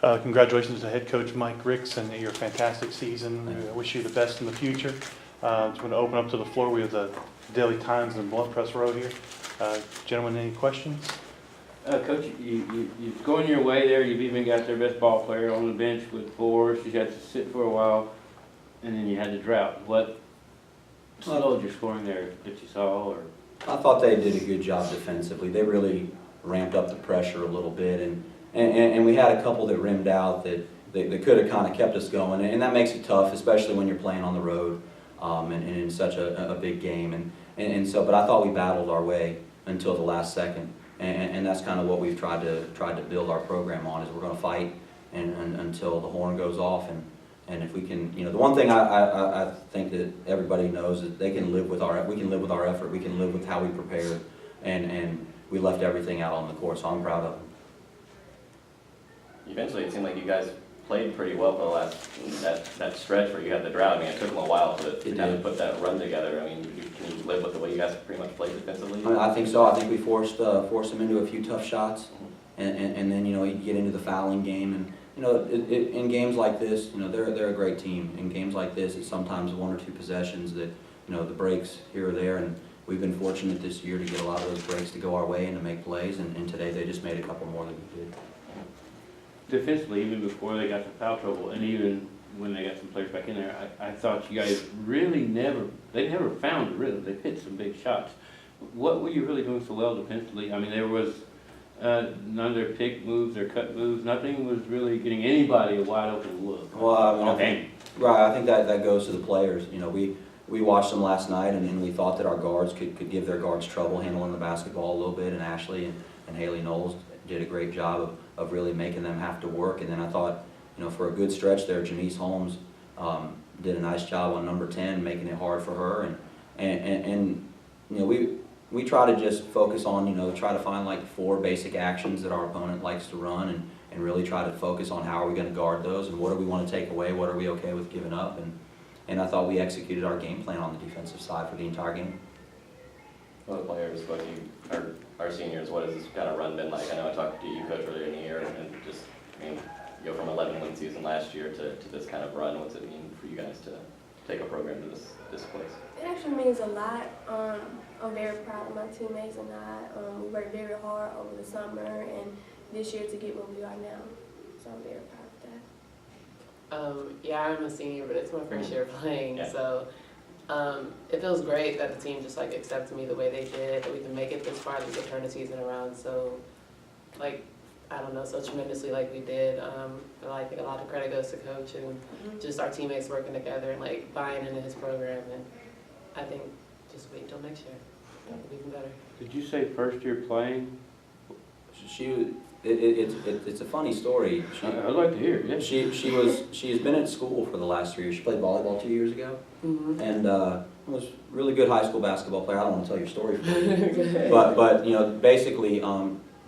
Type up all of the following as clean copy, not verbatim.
Congratulations to head coach Mike Ricks and your fantastic season. We wish you the best in the future. Just want to open up to the floor. We have the Daily Times and Blunt Press Road here. Gentlemen, any questions? Coach, you're going your way there. You've even got their best ball player on the bench with 4. She had to sit for a while, and then you had the drought. What slowed your scoring there that you saw? Or I thought they did a good job defensively. They really ramped up the pressure a little bit, and we had a couple that rimmed out that could have kind of kept us going, and that makes it tough, especially when you're playing on the road and in such a big game. But I thought we battled our way until the last second, and that's kind of what we've tried to build our program on. Is we're going to fight until the horn goes off, and if we can, the one thing I think that everybody knows is they can live with we can live with our effort, we can live with how we prepared, and we left everything out on the court, so I'm proud of them. Eventually, it seemed like you guys played pretty well for the last that stretch where you had the drought. I mean, it took them a while to kind of put that run together. I mean, can you live with the way you guys pretty much played defensively? I think so. I think we forced them into a few tough shots, and then you get into the fouling game, and in games like this, they're a great team. In games like this, it's sometimes 1 or 2 possessions that the breaks here or there, and we've been fortunate this year to get a lot of those breaks to go our way and to make plays, and today they just made a couple more than we did. defensively, even before they got to foul trouble, and even when they got some players back in there, I thought you guys really never found a rhythm. They hit some big shots. What were you really doing so well defensively? I mean, there was none of their pick moves, their cut moves, nothing was really getting anybody a wide open look. Well, I think that goes to the players. We watched them last night, and we thought that our guards could give their guards trouble handling the basketball a little bit, and Ashley and Haley Knowles did a great job of really making them have to work. And then I thought, for a good stretch there, Janice Holmes did a nice job on number 10, making it hard for her. And we try to just focus on, try to find like 4 basic actions that our opponent likes to run, and really try to focus on how are we going to guard those, and what do we want to take away, what are we okay with giving up. And I thought we executed our game plan on the defensive side for the entire game. Well, the players, our seniors, what has this kind of run been like? I know I talked to you, Coach, earlier in the year, and just, go from 11-win season last year to this kind of run. What's it mean for you guys to take a program to this place? It actually means a lot. I'm very proud of my teammates and I. We worked very hard over the summer and this year to get where we are now. So I'm very proud of that. Yeah, I'm a senior, but it's my first year playing, Yeah. so it feels great that the team just accepted me the way they did, that we can make it this far, that we can turn the season around. So, so tremendously like we did. I think a lot of credit goes to Coach and just our teammates working together and buying into his program. And I think just wait till next year. It'll be even better. Did you say first year playing? It's a funny story. I'd like to hear it. Yeah. She has been at school for the last 3 years. She played volleyball 2 years ago, and was a really good high school basketball player. I don't want to tell your story for you, but basically,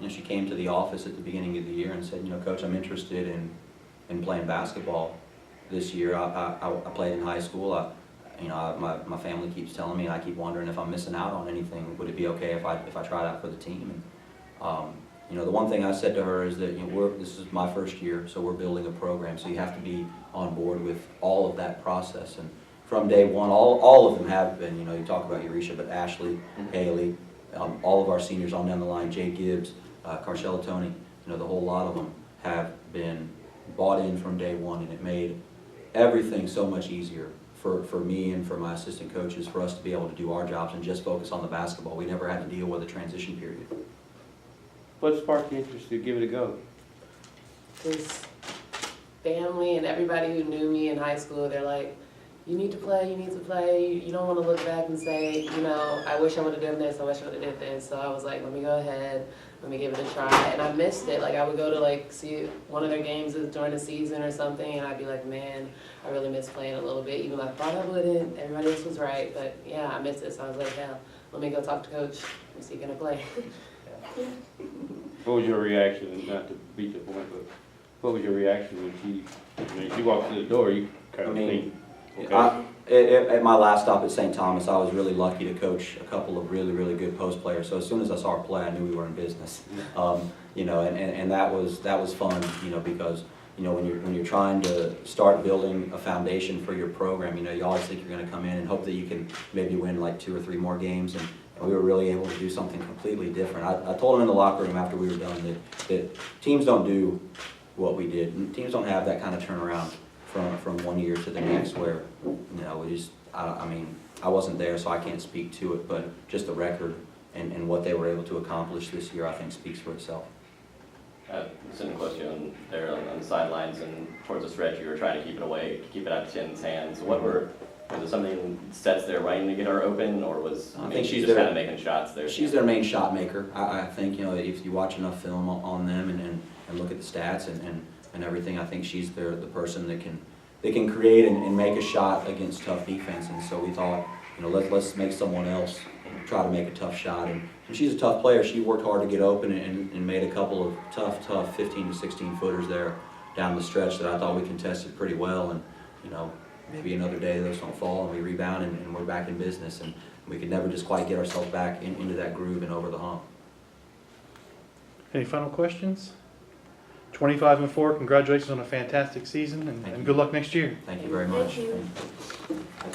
she came to the office at the beginning of the year and said, Coach, I'm interested in playing basketball this year. I played in high school. My family keeps telling me, and I keep wondering if I'm missing out on anything. Would it be okay if I tried out for the team? And the one thing I said to her is that this is my first year, so we're building a program, so you have to be on board with all of that process. And from day one, all of them have been. You talk about Eurisha, but Ashley, Haley, all of our seniors on down the line, Jay Gibbs, Carcella Tony, the whole lot of them have been bought in from day one, and it made everything so much easier for me and for my assistant coaches for us to be able to do our jobs and just focus on the basketball. We never had to deal with a transition period. What sparked the interest to give it a go? Because family and everybody who knew me in high school, they're like, you need to play, you don't want to look back and say, I wish I would have done this, I wish I would have did this. So I was like, let me go ahead, let me give it a try. And I missed it. I would go to see one of their games during the season or something, and I'd be like, man, I really miss playing a little bit, even though I thought I wouldn't. Everybody else was right, but yeah, I missed it. So I was like, hell, let me go talk to Coach. Is he going to play? What was your reaction, not to beat the point, but what was your reaction when she walked through the door? You kind of think, okay. At my last stop at St. Thomas, I was really lucky to coach a couple of really, really good post players. So as soon as I saw her play, I knew we were in business. you know, and that was fun, you know, because, you know, when you're trying to start building a foundation for your program, you know, you always think you're going to come in and hope that you can maybe win like 2 or 3 more games, and we were really able to do something completely different. I told them in the locker room after we were done that teams don't do what we did. And teams don't have that kind of turnaround from one year to the next where, you know, we just, I mean, I wasn't there, so I can't speak to it, but just the record and what they were able to accomplish this year, I think speaks for itself. Sitting close to you there on the sidelines and towards the stretch, you were trying to keep it away, keep it out of Chin's hands. Was it something sets there writing to get her open, or I think she's just kind of making shots there? She's their main shot maker. I think, you know, if you watch enough film on them and look at the stats and everything, I think she's the person that can create and make a shot against tough defense. And so we thought, you know, let's make someone else try to make a tough shot. And she's a tough player. She worked hard to get open and made a couple of tough 15 to 16 footers there down the stretch that I thought we contested pretty well. And, you know, maybe another day those don't fall and we rebound and we're back in business. And we could never just quite get ourselves back into that groove and over the hump. Any final questions? 25-4, congratulations on a fantastic season, and good luck next year. Thank you very much. Thank you.